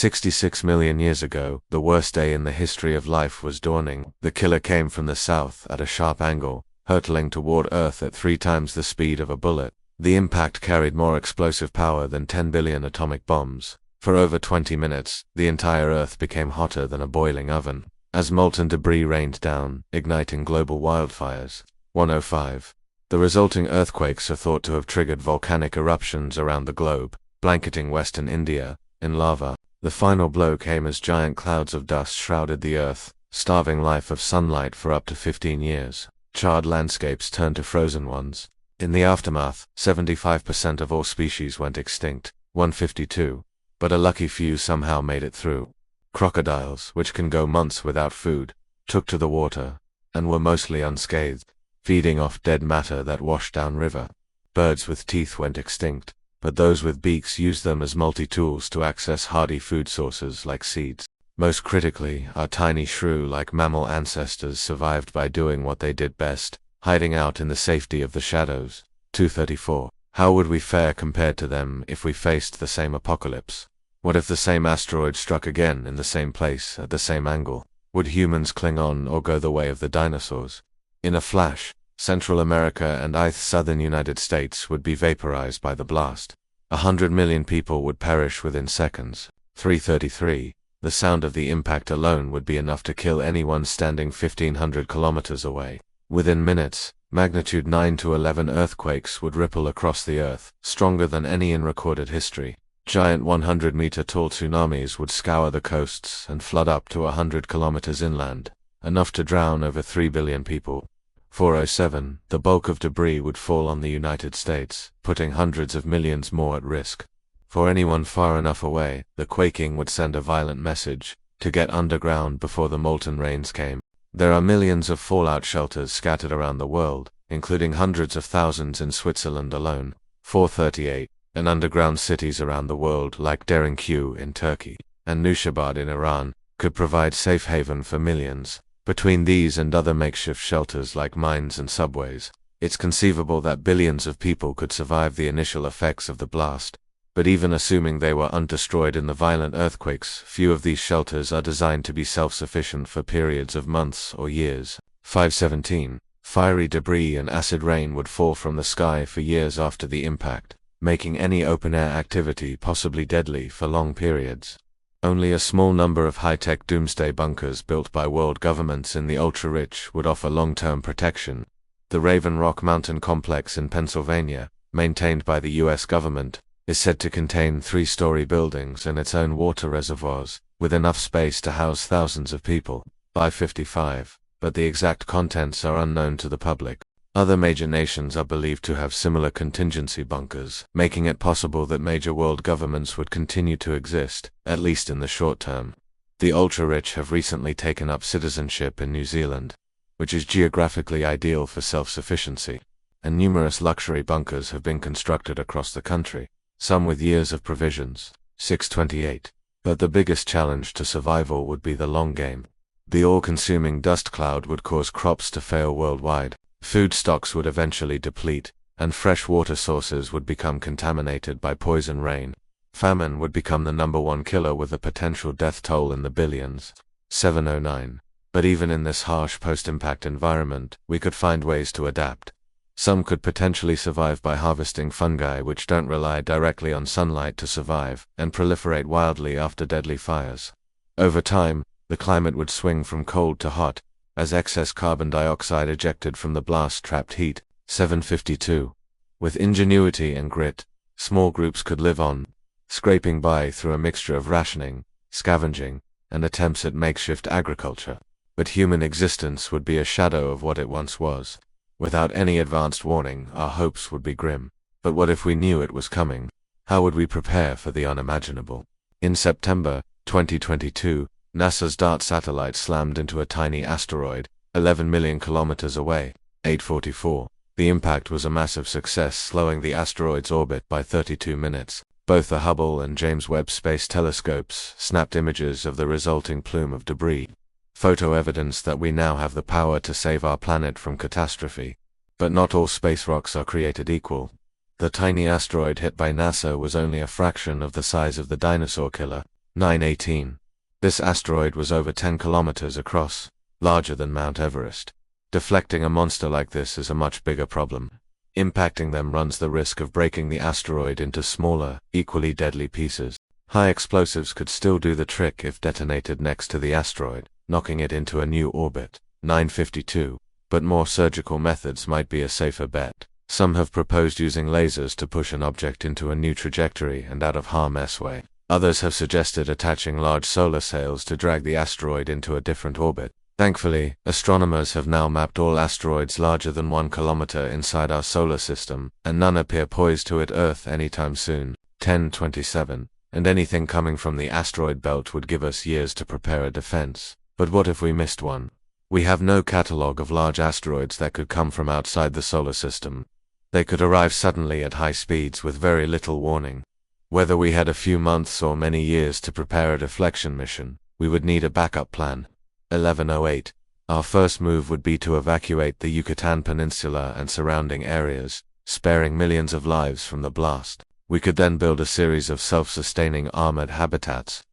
66 million years ago, the worst day in the history of life was dawning. The killer came from the south at a sharp angle, hurtling toward Earth at 3 times the speed of a bullet. The impact carried more explosive power than 10 billion atomic bombs. For over 20 minutes, the entire Earth became hotter than a boiling oven, as molten debris rained down, igniting global wildfires. 105. The resulting earthquakes are thought to have triggered volcanic eruptions around the globe, blanketing western India in lava. The final blow came as giant clouds of dust shrouded the Earth, starving life of sunlight for up to 15 years. Charred landscapes turned to frozen ones. In the aftermath, 75% of all species went extinct. 152. But a lucky few somehow made it through. Crocodiles, which can go months without food, took to the water, and were mostly unscathed, feeding off dead matter that washed down river. Birds with teeth went extinct, but those with beaks used them as multi-tools to access hardy food sources like seeds. Most critically, our tiny shrew-like mammal ancestors survived by doing what they did best, hiding out in the safety of the shadows. 234. How would we fare compared to them if we faced the same apocalypse? What if the same asteroid struck again in the same place at the same angle? Would humans cling on or go the way of the dinosaurs? In a flash, Central America and southern United States would be vaporized by the blast. 100 million people would perish within seconds. 333. The sound of the impact alone would be enough to kill anyone standing 1,500 kilometers away. Within minutes, magnitude 9 to 11 earthquakes would ripple across the Earth, stronger than any in recorded history. Giant 100-meter-tall tsunamis would scour the coasts and flood up to 100 kilometers inland, enough to drown over 3 billion people. 407. The bulk of debris would fall on the United States, putting hundreds of millions more at risk. For anyone far enough away, the quaking would send a violent message to get underground before the molten rains came. There are millions of fallout shelters scattered around the world, including hundreds of thousands in Switzerland alone. 438. And underground cities around the world like Derinkuyu in Turkey and Nushabad in Iran could provide safe haven for millions. Between these and other makeshift shelters like mines and subways, it's conceivable that billions of people could survive the initial effects of the blast. But even assuming they were undestroyed in the violent earthquakes, few of these shelters are designed to be self-sufficient for periods of months or years. 517. Fiery debris and acid rain would fall from the sky for years after the impact, making any open-air activity possibly deadly for long periods. Only a small number of high-tech doomsday bunkers built by world governments in the ultra-rich would offer long-term protection. The Raven Rock Mountain Complex in Pennsylvania, maintained by the U.S. government, is said to contain 3-story buildings and its own water reservoirs, with enough space to house thousands of people. 555. But the exact contents are unknown to the public. Other major nations are believed to have similar contingency bunkers, making it possible that major world governments would continue to exist, at least in the short term. The ultra-rich have recently taken up citizenship in New Zealand, which is geographically ideal for self-sufficiency, and numerous luxury bunkers have been constructed across the country, some with years of provisions. 628. But the biggest challenge to survival would be the long game. The all-consuming dust cloud would cause crops to fail worldwide. Food stocks would eventually deplete, and fresh water sources would become contaminated by poison rain. Famine would become the #1 killer with a potential death toll in the billions. 709. But even in this harsh post-impact environment, we could find ways to adapt. Some could potentially survive by harvesting fungi which don't rely directly on sunlight to survive, and proliferate wildly after deadly fires. Over time, the climate would swing from cold to hot, as excess carbon dioxide ejected from the blast trapped heat. 752. With ingenuity and grit, small groups could live on, scraping by through a mixture of rationing, scavenging, and attempts at makeshift agriculture. But human existence would be a shadow of what it once was. Without any advanced warning, our hopes would be grim. But what if we knew it was coming? How would we prepare for the unimaginable? In September 2022, NASA's DART satellite slammed into a tiny asteroid, 11 million kilometers away. 844. The impact was a massive success, slowing the asteroid's orbit by 32 minutes. Both the Hubble and James Webb Space Telescopes snapped images of the resulting plume of debris. Photo evidence that we now have the power to save our planet from catastrophe. But not all space rocks are created equal. The tiny asteroid hit by NASA was only a fraction of the size of the dinosaur killer. 918. This asteroid was over 10 kilometers across, larger than Mount Everest. Deflecting a monster like this is a much bigger problem. Impacting them runs the risk of breaking the asteroid into smaller, equally deadly pieces. High explosives could still do the trick if detonated next to the asteroid, knocking it into a new orbit. 952. But more surgical methods might be a safer bet. Some have proposed using lasers to push an object into a new trajectory and out of harm's way. Others have suggested attaching large solar sails to drag the asteroid into a different orbit. Thankfully, astronomers have now mapped all asteroids larger than 1 kilometer inside our solar system, and none appear poised to hit Earth anytime soon. 1027. And anything coming from the asteroid belt would give us years to prepare a defense. But what if we missed one? We have no catalog of large asteroids that could come from outside the solar system. They could arrive suddenly at high speeds with very little warning. Whether we had a few months or many years to prepare a deflection mission, we would need a backup plan. 1108. Our first move would be to evacuate the Yucatan Peninsula and surrounding areas, sparing millions of lives from the blast. We could then build a series of self-sustaining armored habitats,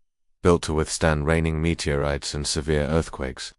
built to withstand raining meteorites and severe earthquakes.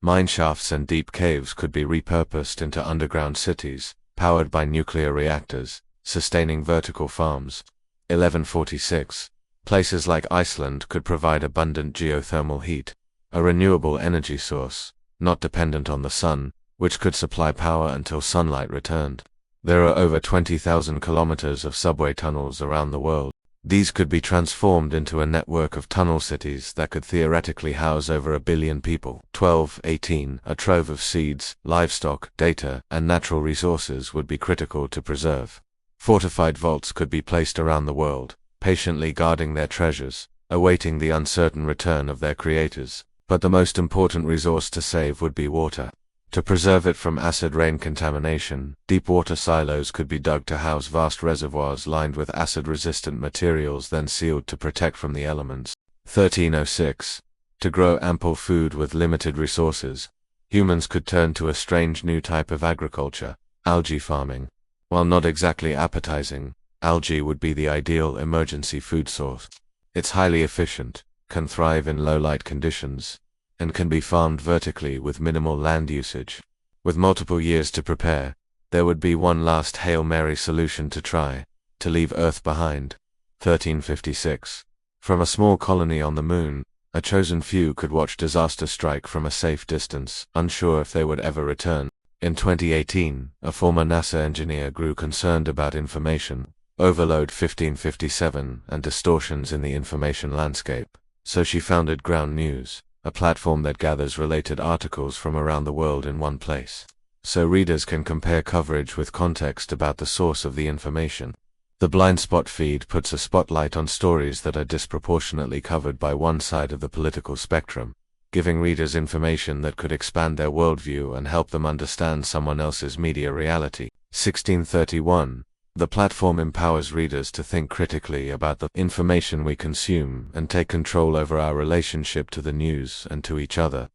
Mine shafts and deep caves could be repurposed into underground cities, powered by nuclear reactors, sustaining vertical farms. 1146. Places like Iceland could provide abundant geothermal heat, a renewable energy source, not dependent on the sun, which could supply power until sunlight returned. There are over 20,000 kilometers of subway tunnels around the world. These could be transformed into a network of tunnel cities that could theoretically house over 1 billion people. 1218. A trove of seeds, livestock, data, and natural resources would be critical to preserve. Fortified vaults could be placed around the world, patiently guarding their treasures, awaiting the uncertain return of their creators. But the most important resource to save would be water. To preserve it from acid rain contamination, deep water silos could be dug to house vast reservoirs lined with acid-resistant materials then sealed to protect from the elements. 1306. To grow ample food with limited resources, humans could turn to a strange new type of agriculture, algae farming. While not exactly appetizing, algae would be the ideal emergency food source. It's highly efficient, can thrive in low-light conditions, and can be farmed vertically with minimal land usage. With multiple years to prepare, there would be one last Hail Mary solution to try, to leave Earth behind. 1356. From a small colony on the moon, a chosen few could watch disaster strike from a safe distance, unsure if they would ever return. In 2018, a former NASA engineer grew concerned about information overload 1557 and distortions in the information landscape, so she founded Ground News, a platform that gathers related articles from around the world in one place, so readers can compare coverage with context about the source of the information. The blind spot feed puts a spotlight on stories that are disproportionately covered by one side of the political spectrum, giving readers information that could expand their worldview and help them understand someone else's media reality. 1631. The platform empowers readers to think critically about the information we consume and take control over our relationship to the news and to each other.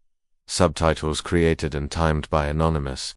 Subtitles created and timed by Anonymous,